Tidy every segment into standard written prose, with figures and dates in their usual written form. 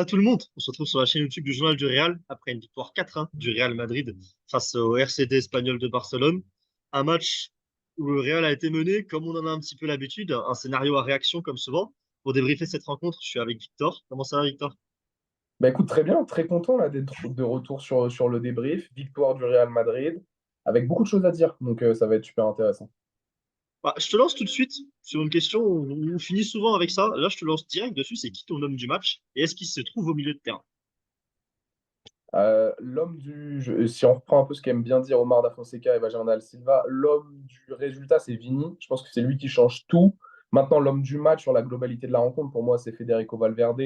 à tout le monde. On se retrouve sur la chaîne YouTube du Journal du Real après une victoire 4-1 du Real Madrid face au RCD espagnol de Barcelone. Un match où le Real a été mené comme on en a un petit peu l'habitude, un scénario à réaction comme souvent. Pour débriefer cette rencontre, je suis avec Victor. Comment ça va, Victor? Bah écoute, très bien, très content là d'être de retour sur le débrief. Victoire du Real Madrid, avec beaucoup de choses à dire, donc ça va être super intéressant. Bah, je te lance tout de suite sur une question. On finit souvent avec ça. Là, je te lance direct dessus. C'est qui ton homme du match et est-ce qu'il se trouve au milieu de terrain? Si on reprend un peu ce qu'aime bien dire Omar Da Fonseca et Bernal Silva, l'homme du résultat, c'est Vini. Je pense que c'est lui qui change tout. Maintenant, l'homme du match sur la globalité de la rencontre, pour moi, c'est Federico Valverde.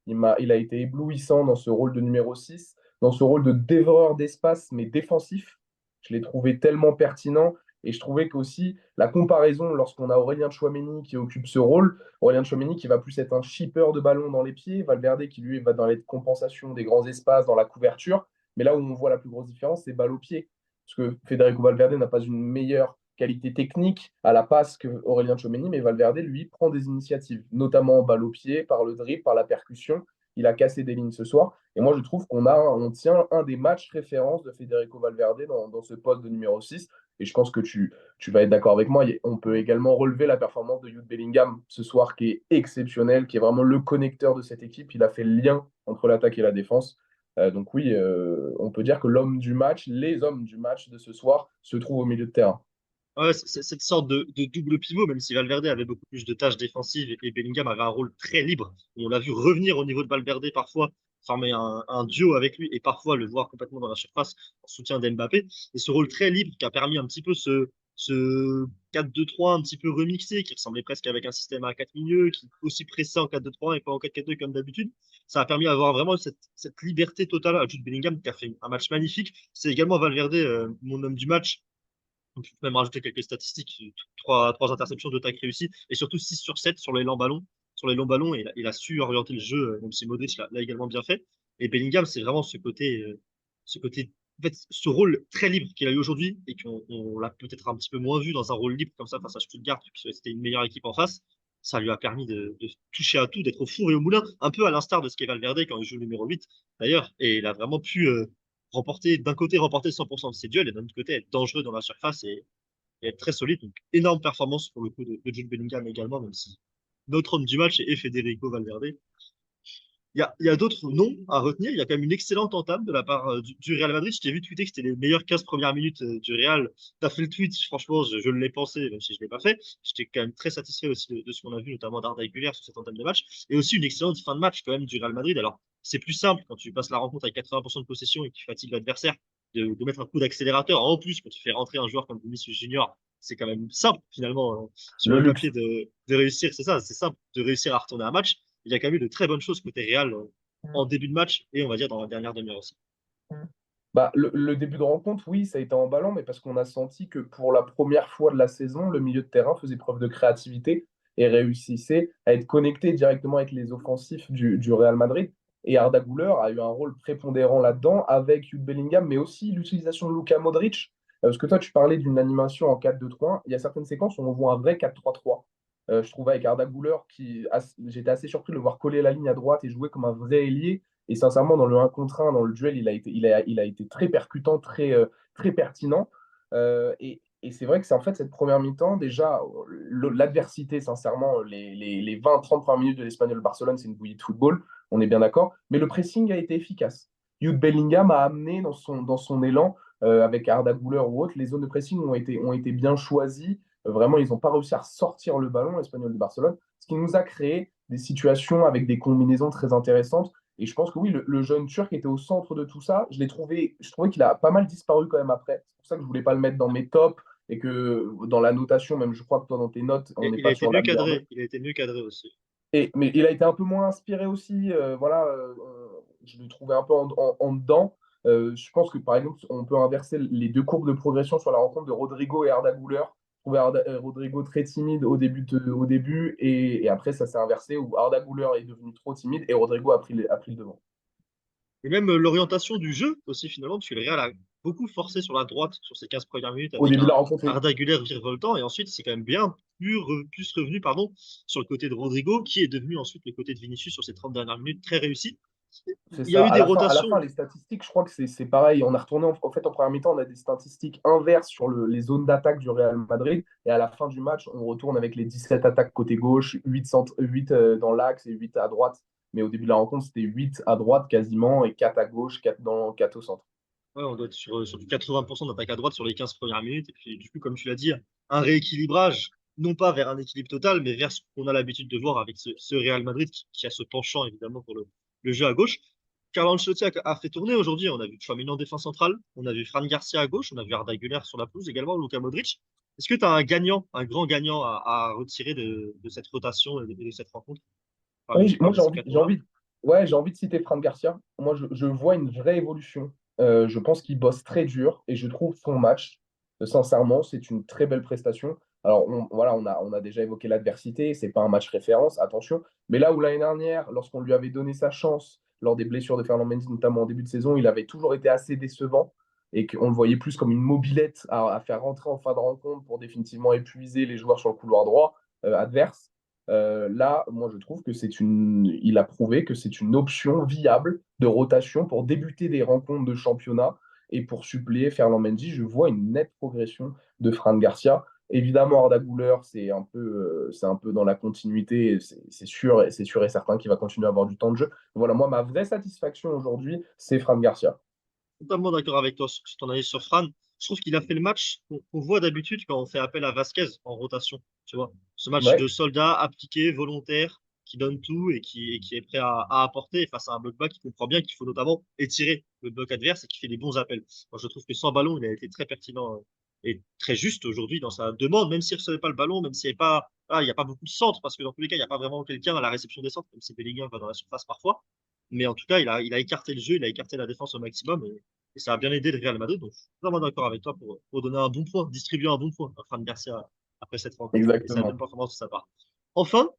Il a été éblouissant dans ce rôle de numéro 6, dans ce rôle de dévoreur d'espace, mais défensif. Je l'ai trouvé tellement pertinent. Et je trouvais qu'aussi, la comparaison, lorsqu'on a Aurélien Tchouaméni qui occupe ce rôle, Aurélien Tchouaméni qui va plus être un shipper de ballon dans les pieds, Valverde qui lui va dans les compensations des grands espaces, dans la couverture. Mais là où on voit la plus grosse différence, c'est balle au pied. Parce que Federico Valverde n'a pas une meilleure qualité technique à la passe que Aurélien Tchouaméni, mais Valverde, lui, prend des initiatives, notamment balle au pied, par le dribble, par la percussion. Il a cassé des lignes ce soir. Et moi, je trouve on tient un des matchs références de Federico Valverde dans ce poste de numéro 6. Et je pense que tu vas être d'accord avec moi. On peut également relever la performance de Jude Bellingham ce soir, qui est exceptionnel, qui est vraiment le connecteur de cette équipe. Il a fait le lien entre l'attaque et la défense. Donc oui, on peut dire que l'homme du match, les hommes du match de ce soir se trouvent au milieu de terrain. Ouais, c'est cette sorte de double pivot, même si Valverde avait beaucoup plus de tâches défensives et Bellingham avait un rôle très libre. On l'a vu revenir au niveau de Valverde parfois, former un duo avec lui et parfois le voir complètement dans la surface en soutien d'Mbappé. Et ce rôle très libre qui a permis un petit peu ce 4-2-3 un petit peu remixé, qui ressemblait presque avec un système à 4 milieux, qui aussi pressait en 4-2-3 et pas en 4-4-2 comme d'habitude. Ça a permis d'avoir vraiment cette liberté totale à Jude Bellingham qui a fait un match magnifique. C'est également Valverde, mon homme du match. On peut même rajouter quelques statistiques, trois interceptions, deux tacles réussis, et surtout 6 sur 7 sur les longs ballons. Sur les longs ballons, il a su orienter le jeu, même si Modric l'a également bien fait. Et Bellingham, c'est vraiment en fait, ce rôle très libre qu'il a eu aujourd'hui, et qu'on l'a peut-être un petit peu moins vu dans un rôle libre comme ça face à Stuttgart, parce que c'était une meilleure équipe en face. Ça lui a permis de toucher à tout, d'être au four et au moulin, un peu à l'instar de ce qu'est Valverde quand il joue le numéro 8, d'ailleurs. Et il a vraiment pu d'un côté remporter 100% de ses duels et d'un autre côté être dangereux dans la surface et être très solide. Donc énorme performance pour le coup de Jude Bellingham également, même si notre homme du match est Federico Valverde. Il y a d'autres noms à retenir. Il y a quand même une excellente entame de la part du Real Madrid. Je t'ai vu tweeter que c'était les meilleures 15 premières minutes du Real. Tu as fait le tweet, franchement, je l'ai pensé, même si je ne l'ai pas fait. J'étais quand même très satisfait aussi de ce qu'on a vu, notamment d'Arda Güler sur cette entame de match. Et aussi une excellente fin de match quand même du Real Madrid. Alors, c'est plus simple quand tu passes la rencontre avec 80% de possession et que tu fatigues l'adversaire de mettre un coup d'accélérateur. En plus, quand tu fais rentrer un joueur comme Vinicius Junior, c'est quand même simple finalement sur Le le luxe. papier de réussir. C'est ça, c'est simple de réussir à retourner un match. Il y a quand même eu de très bonnes choses côté Real en début de match et on va dire dans la dernière demi-heure aussi. Bah, le début de rencontre, oui, ça a été emballant, mais parce qu'on a senti que pour la première fois de la saison, le milieu de terrain faisait preuve de créativité et réussissait à être connecté directement avec les offensifs du Real Madrid. Et Arda Güler a eu un rôle prépondérant là-dedans avec Jude Bellingham, mais aussi l'utilisation de Luka Modric. Parce que toi, tu parlais d'une animation en 4-2-3. Il y a certaines séquences où on voit un vrai 4-3-3. Je trouvais avec Arda Güler, j'étais assez surpris de le voir coller la ligne à droite et jouer comme un vrai ailier. Et sincèrement, dans le 1 contre 1, dans le duel, il a été très percutant, très pertinent. Et c'est vrai que c'est en fait cette première mi-temps, déjà, l'adversité, sincèrement, les 20-30 premières minutes de l'Espagnol Barcelone, c'est une bouillie de football, on est bien d'accord. Mais le pressing a été efficace. Jude Bellingham a amené dans son élan, avec Arda Güler ou autre, les zones de pressing ont été bien choisies. Vraiment, ils n'ont pas réussi à sortir le ballon, l'Espagnol de Barcelone, ce qui nous a créé des situations avec des combinaisons très intéressantes. Et je pense que oui, le jeune Turc était au centre de tout ça. Je trouvais qu'il a pas mal disparu quand même après. C'est pour ça que je voulais pas le mettre dans mes tops et que dans la notation, même je crois que toi dans tes notes, on Et n'est il a pas été sur la mieux meilleure note. cadré, il a été mieux cadré aussi. Mais il a été un peu moins inspiré aussi. Voilà, je le trouvais un peu en dedans. Je pense que par exemple, on peut inverser les deux courbes de progression sur la rencontre de Rodrigo et Arda Güler. Je trouvais Rodrigo très timide au début et après ça s'est inversé où Arda Güler est devenu trop timide et Rodrigo a pris le devant. Et même l'orientation du jeu aussi finalement, parce que le Real a beaucoup forcé sur la droite sur ces 15 premières minutes Au avec début de un la rencontre, oui. Arda Güler virevoltant et ensuite c'est quand même bien plus revenu pardon, sur le côté de Rodrigo qui est devenu ensuite le côté de Vinicius sur ces 30 dernières minutes très réussi. C'est Il y a ça. eu des À la rotations. fin, les statistiques, je crois que c'est pareil. On a retourné, en fait, en première mi-temps, on a des statistiques inverses sur les zones d'attaque du Real Madrid. Et à la fin du match, on retourne avec les 17 attaques côté gauche, 8 dans l'axe et 8 à droite. Mais au début de la rencontre, c'était 8 à droite quasiment et 4 à gauche, 4 au centre. Ouais, on doit être sur du 80% d'attaque à droite sur les 15 premières minutes. Et puis, du coup, comme tu l'as dit, un rééquilibrage, non pas vers un équilibre total, mais vers ce qu'on a l'habitude de voir avec ce Real Madrid qui a ce penchant, évidemment, pour le jeu à gauche. Carlo Ancelotti a fait tourner aujourd'hui. On a vu Tchouaméni en défense centrale, on a vu Fran Garcia à gauche, on a vu Arda Güler sur la pelouse également, Luka Modric. Est-ce que tu as un gagnant, un grand gagnant à retirer de cette rotation et de cette rencontre Oui, moi parmi ces quatre noms-là? ouais, j'ai envie de citer Fran Garcia. Moi, je vois une vraie évolution. Je pense qu'il bosse très dur et je trouve son match, sincèrement, c'est une très belle prestation. Alors, voilà, on a déjà évoqué l'adversité, c'est pas un match référence, attention. Mais là où l'année dernière, lorsqu'on lui avait donné sa chance lors des blessures de Ferland Mendy, notamment en début de saison, il avait toujours été assez décevant et qu'on le voyait plus comme une mobilette à faire rentrer en fin de rencontre pour définitivement épuiser les joueurs sur le couloir droit adverse. Là, moi, je trouve que il a prouvé que c'est une option viable de rotation pour débuter des rencontres de championnat et pour suppléer Ferland Mendy. Je vois une nette progression de Fran Garcia. Évidemment, Arda Güler, c'est un peu dans la continuité. C'est sûr et certain qu'il va continuer à avoir du temps de jeu. Voilà, moi, ma vraie satisfaction aujourd'hui, c'est Fran Garcia. Totalement d'accord avec toi sur ton analyse sur Fran. Je trouve qu'il a fait le match qu'on voit d'habitude quand on fait appel à Vasquez en rotation. Tu vois, ce match Ouais, de soldat appliqué, volontaire, qui donne tout et qui est prêt à apporter face à un bloc bas qui comprend bien qu'il faut notamment étirer le bloc adverse et qui fait des bons appels. Moi, je trouve que sans ballon, il a été très pertinent et très juste aujourd'hui dans sa demande, même s'il ne recevait pas le ballon, même s'il n'y avait pas, ah, il n'y a pas beaucoup de centres, parce que dans tous les cas, il n'y a pas vraiment quelqu'un à la réception des centres, même si Bellingham va dans la surface parfois. Mais en tout cas, il a écarté le jeu, il a écarté la défense au maximum et ça a bien aidé le Real Madrid. Donc, je suis vraiment d'accord avec toi pour donner un bon point, distribuer un bon point à Fran Garcia après cette rencontre et sa bonne exactement. performance de sa part. Enfin,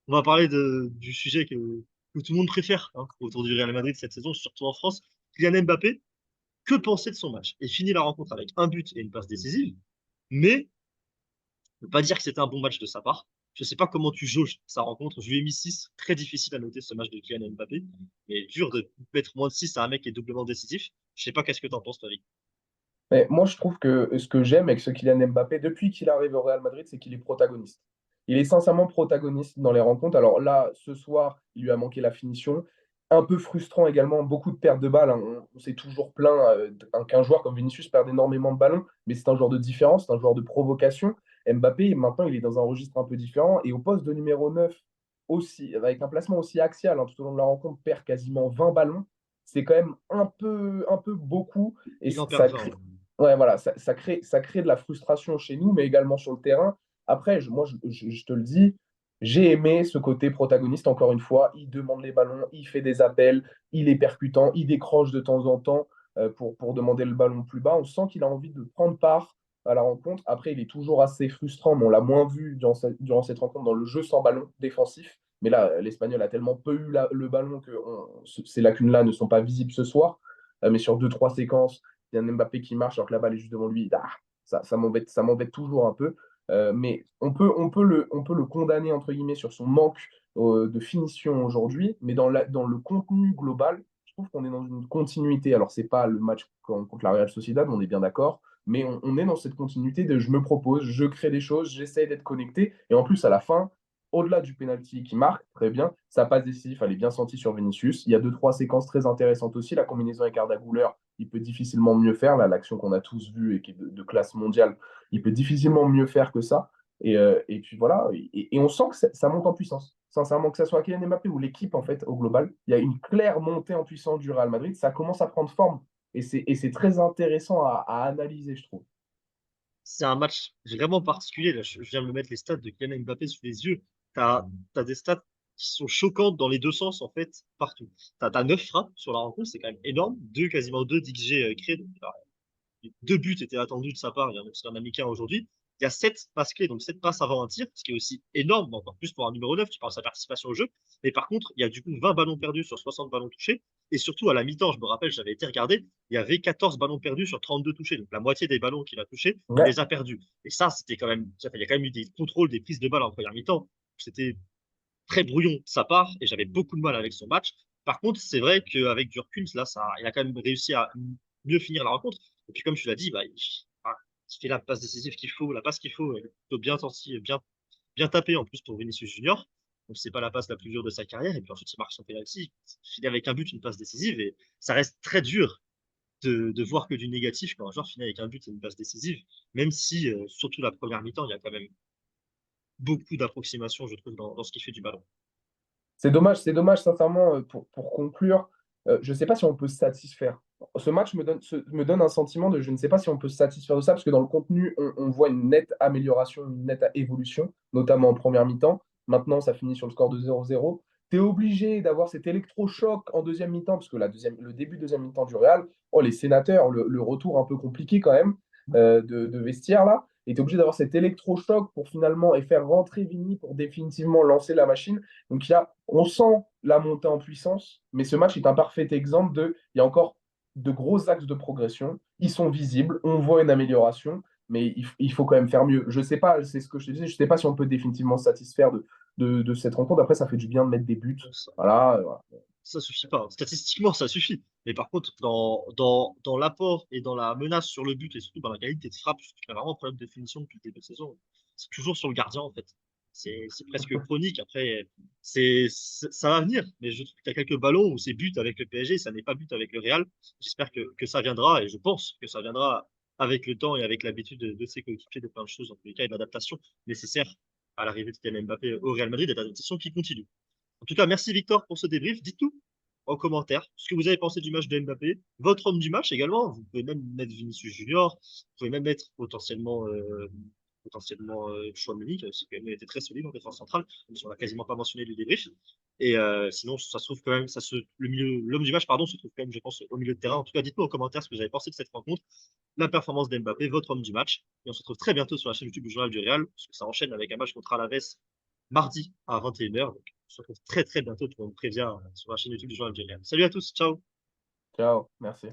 on va parler du sujet que tout le monde préfère autour du Real Madrid cette saison, surtout en France. Kylian Mbappé, que penser de son match? Il finit la rencontre avec un but et une passe décisive, mais ne pas dire que c'était un bon match de sa part. Je ne sais pas comment tu jauges sa rencontre. Je lui ai mis 6. Très difficile à noter ce match de Kylian Mbappé. Mais dur de mettre moins de 6 à un mec qui est doublement décisif. Je sais pas qu'est-ce que tu en penses, toi, Vic. Mais moi, je trouve que ce que j'aime avec ce Kylian Mbappé, depuis qu'il arrive au Real Madrid, c'est qu'il est protagoniste. Il est sincèrement protagoniste dans les rencontres. Alors là, ce soir, il lui a manqué la finition. Un peu frustrant également, beaucoup de pertes de balles, hein. On s'est toujours plaint qu'un joueur comme Vinicius perde énormément de ballons, mais c'est un joueur de différence, c'est un joueur de provocation. Mbappé, maintenant, il est dans un registre un peu différent. Et au poste de numéro 9 aussi, avec un placement aussi axial, hein, tout au long de la rencontre, perd quasiment 20 ballons. C'est quand même un peu beaucoup. Et Il en perd 20. Ouais. ouais, voilà, ça crée de la frustration chez nous, mais également sur le terrain. Après, je te le dis, j'ai aimé ce côté protagoniste, encore une fois. Il demande les ballons, il fait des appels, il est percutant, il décroche de temps en temps pour demander le ballon plus bas. On sent qu'il a envie de prendre part à la rencontre. Après, il est toujours assez frustrant, mais on l'a moins vu durant cette rencontre dans le jeu sans ballon défensif. Mais là, l'Espagnol a tellement peu eu le ballon que ces lacunes-là ne sont pas visibles ce soir. Mais sur deux, trois séquences, il y a un Mbappé qui marche alors que la balle est juste devant lui. Ah, ça m'embête toujours un peu. Mais on peut le condamner entre guillemets sur son manque de finition aujourd'hui, mais dans le contenu global, je trouve qu'on est dans une continuité. Alors, c'est pas le match contre la Real Sociedad, on est bien d'accord, mais on est dans cette continuité de je me propose, je crée des choses, j'essaie d'être connecté. Et en plus, à la fin, au-delà du penalty qui marque, très bien, sa passe décisive, elle est bien sentie sur Vinicius. Il y a deux, trois séquences très intéressantes aussi. La combinaison avec Arda Güler, il peut difficilement mieux faire. L'action qu'on a tous vue et qui est de classe mondiale, il peut difficilement mieux faire que ça. Et puis voilà, et on sent que ça monte en puissance. Sincèrement, que ce soit Kylian Mbappé ou l'équipe, en fait, au global, il y a une claire montée en puissance du Real Madrid. Ça commence à prendre forme. Et c'est très intéressant à analyser, je trouve. C'est un match vraiment particulier. Là, je viens de me mettre les stats de Kylian Mbappé sous les yeux. Tu as des stats qui sont choquantes dans les deux sens, en fait, partout. Tu as 9 frappes sur la rencontre, c'est quand même énorme. Quasiment deux d'XG créés. Donc, deux buts étaient attendus de sa part, il y en a mis qu'un aujourd'hui. Il y a 7 passes clés, donc 7 passes avant un tir, ce qui est aussi énorme, encore plus pour un numéro 9 qui parle de sa participation au jeu. Mais par contre, il y a du coup 20 ballons perdus sur 60 ballons touchés. Et surtout, à la mi-temps, je me rappelle, j'avais été regardé, il y avait 14 ballons perdus sur 32 touchés. Donc la moitié des ballons qu'il a touchés, il Ouais, les a perdus. Et ça, c'était quand même, il y a quand même eu des contrôles, des prises de balles en première mi-temps. C'était très brouillon de sa part et j'avais beaucoup de mal avec son match. Par contre, c'est vrai qu'avec du recul, là, il a quand même réussi à mieux finir la rencontre. Et puis, comme tu l'as dit, bah, il fait la passe décisive qu'il faut, la passe qu'il faut, plutôt bien senti, bien tapé en plus pour Vinicius Junior. Donc, c'est pas la passe la plus dure de sa carrière. Et puis ensuite, il marque son penalty. Il finit avec un but, une passe décisive. Et ça reste très dur de voir que du négatif quand un joueur finit avec un but et une passe décisive. Même si, surtout la première mi-temps, il y a quand même beaucoup d'approximations, je trouve, dans ce qui fait du ballon. C'est dommage, sincèrement, pour conclure, je ne sais pas si on peut se satisfaire. Ce match me donne un sentiment de je ne sais pas si on peut se satisfaire de ça, parce que dans le contenu, on voit une nette amélioration, une nette évolution, notamment en première mi-temps. Maintenant, ça finit sur le score de 0-0. Tu es obligé d'avoir cet électrochoc en deuxième mi-temps, parce que le début de deuxième mi-temps du Real, oh, les sénateurs, le retour un peu compliqué quand même de vestiaire là. Et tu es obligé d'avoir cet électrochoc pour finalement et faire rentrer Vini pour définitivement lancer la machine. Donc, on sent la montée en puissance, mais ce match est un parfait exemple il y a encore de gros axes de progression. Ils sont visibles, on voit une amélioration, mais il faut quand même faire mieux. Je sais pas, c'est ce que je te disais, je sais pas si on peut définitivement se satisfaire de cette rencontre. Après, ça fait du bien de mettre des buts. Ça, Voilà. ça suffit pas. Statistiquement, ça suffit. Mais par contre, dans l'apport et dans la menace sur le but et surtout dans la qualité de frappe, il y a vraiment un problème de finition depuis le début de saison. C'est toujours sur le gardien, en fait. C'est presque chronique. Après, ça va venir. Mais je trouve qu'il y a quelques ballons où c'est but avec le PSG, ça n'est pas but avec le Real. J'espère que ça viendra et je pense que ça viendra avec le temps et avec l'habitude de ses coéquipiers de plein de choses, en tous les cas, et de l'adaptation nécessaire à l'arrivée de Kylian Mbappé au Real Madrid et d'adaptation qui continue. En tout cas, merci Victor pour ce débrief. Dites-nous en commentaire ce que vous avez pensé du match de Mbappé, votre homme du match également. Vous pouvez même mettre Vinicius Junior, vous pouvez même mettre potentiellement Chouameni, qui a aussi quand même été très solide en défense centrale, même si on n'a quasiment pas mentionné le débrief. Et sinon, ça se trouve quand même, l'homme du match, pardon, se trouve quand même, je pense, au milieu de terrain. En tout cas, dites-nous en commentaire ce que vous avez pensé de cette rencontre, la performance d'Mbappé, votre homme du match. Et on se retrouve très bientôt sur la chaîne YouTube du Journal du Real, parce que ça enchaîne avec un match contre Alaves mardi à 21h. Donc, on se retrouve très très bientôt pour une prévia sur la chaîne YouTube du Journal du Real. Salut à tous, ciao! Ciao, merci.